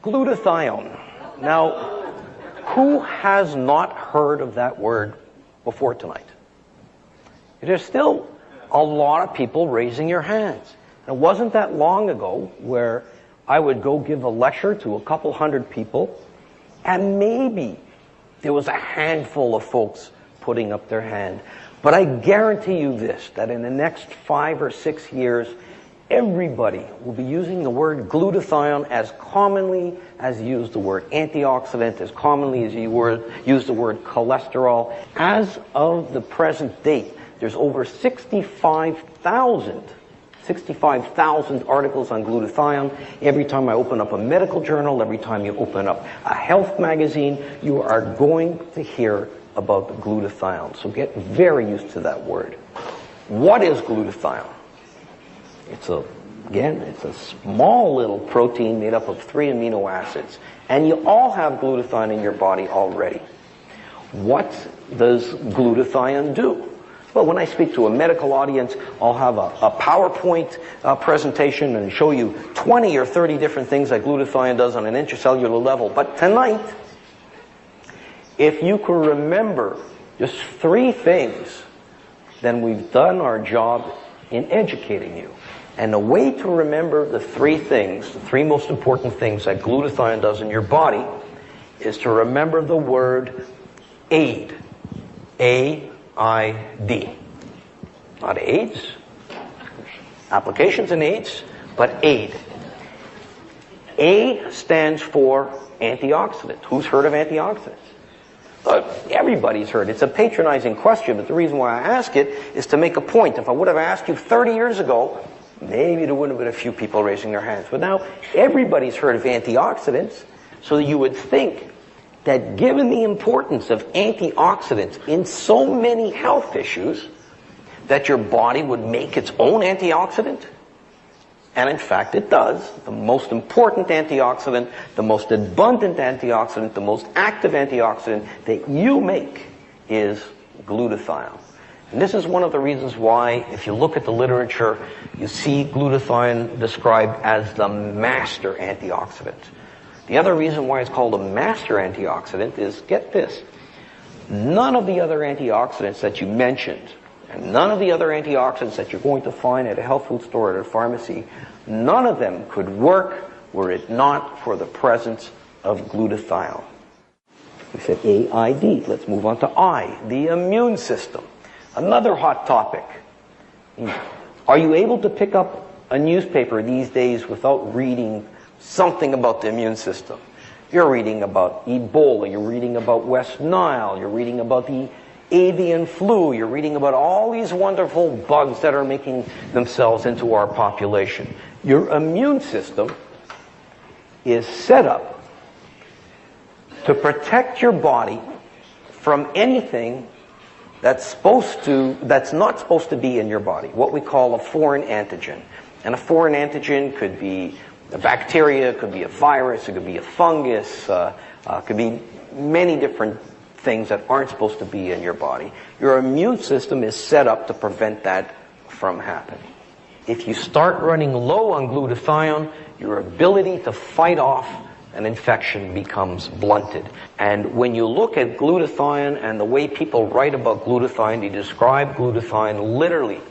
Glutathione. Now, who has not heard of that word before tonight? There's still a lot of people raising your hands. And it wasn't that long ago where I would go give a lecture to a couple hundred people, and maybe there was a handful of folks putting up their hand. But I guarantee you this, that in the next 5 or 6 years, everybody will be using the word glutathione as commonly as you use the word antioxidant, as commonly as you use the word cholesterol. As of the present date, there's over 65,000 articles on glutathione. Every time I open up a medical journal, every time you open up a health magazine, you are going to hear about the glutathione. So get very used to that word. What is glutathione? It's a small little protein made up of 3 amino acids. And you all have glutathione in your body already. What does glutathione do? Well, when I speak to a medical audience, I'll have a PowerPoint presentation and show you 20 or 30 different things that glutathione does on an intracellular level. But tonight, if you can remember just 3 things, then we've done our job in educating you. And the way to remember the 3 things, the 3 most important things that glutathione does in your body, is to remember the word AID. A-I-D. Not AIDS. Applications in AIDS, but AID. A stands for antioxidant. Who's heard of antioxidants? Everybody's heard. It's a patronizing question, but the reason why I ask it is to make a point. If I would have asked you 30 years ago, maybe there wouldn't have been a few people raising their hands. But now everybody's heard of antioxidants, so you would think that given the importance of antioxidants in so many health issues, that your body would make its own antioxidant. And in fact, it does. The most important antioxidant, the most abundant antioxidant, the most active antioxidant that you make is glutathione. And this is one of the reasons why, if you look at the literature, you see glutathione described as the master antioxidant. The other reason why it's called a master antioxidant is, get this, none of the other antioxidants that you mentioned, and none of the other antioxidants that you're going to find at a health food store or at a pharmacy, none of them could work were it not for the presence of glutathione. We said AID. Let's move on to I, the immune system. Another hot topic. Are you able to pick up a newspaper these days without reading something about the immune system? You're reading about Ebola, you're reading about West Nile, you're reading about the avian flu, you're reading about all these wonderful bugs that are making themselves into our population. Your immune system is set up to protect your body from anything that's not supposed to be in your body, what we call a foreign antigen. And a foreign antigen could be a bacteria, it could be a virus, it could be a fungus, could be many different things that aren't supposed to be in your body. Your immune system is set up to prevent that from happening. If you start running low on glutathione, your ability to fight off an infection becomes blunted. And when you look at glutathione and the way people write about glutathione, they describe glutathione literally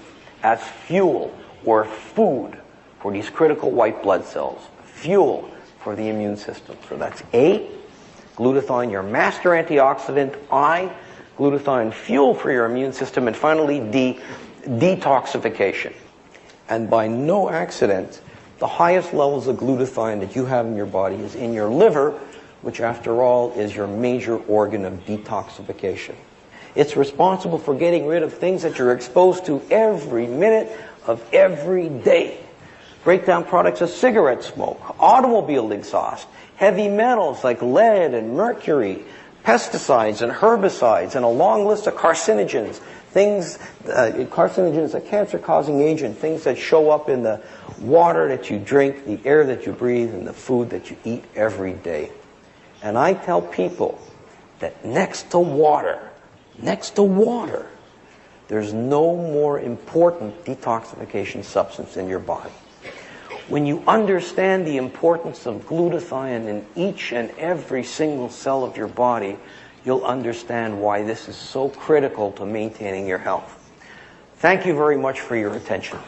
as fuel or food for these critical white blood cells. Fuel for the immune system. So that's A, glutathione, your master antioxidant. I, glutathione, fuel for your immune system. And finally, D, detoxification. And by no accident, the highest levels of glutathione that you have in your body is in your liver, which after all is your major organ of detoxification. It's responsible for getting rid of things that you're exposed to every minute of every day. Breakdown products of cigarette smoke, automobile exhaust, heavy metals like lead and mercury, pesticides and herbicides, and a long list of carcinogens, carcinogens, a cancer-causing agent, things that show up in the water that you drink, the air that you breathe, and the food that you eat every day. And I tell people that next to water, there's no more important detoxification substance in your body. When you understand the importance of glutathione in each and every single cell of your body, you'll understand why this is so critical to maintaining your health. Thank you very much for your attention.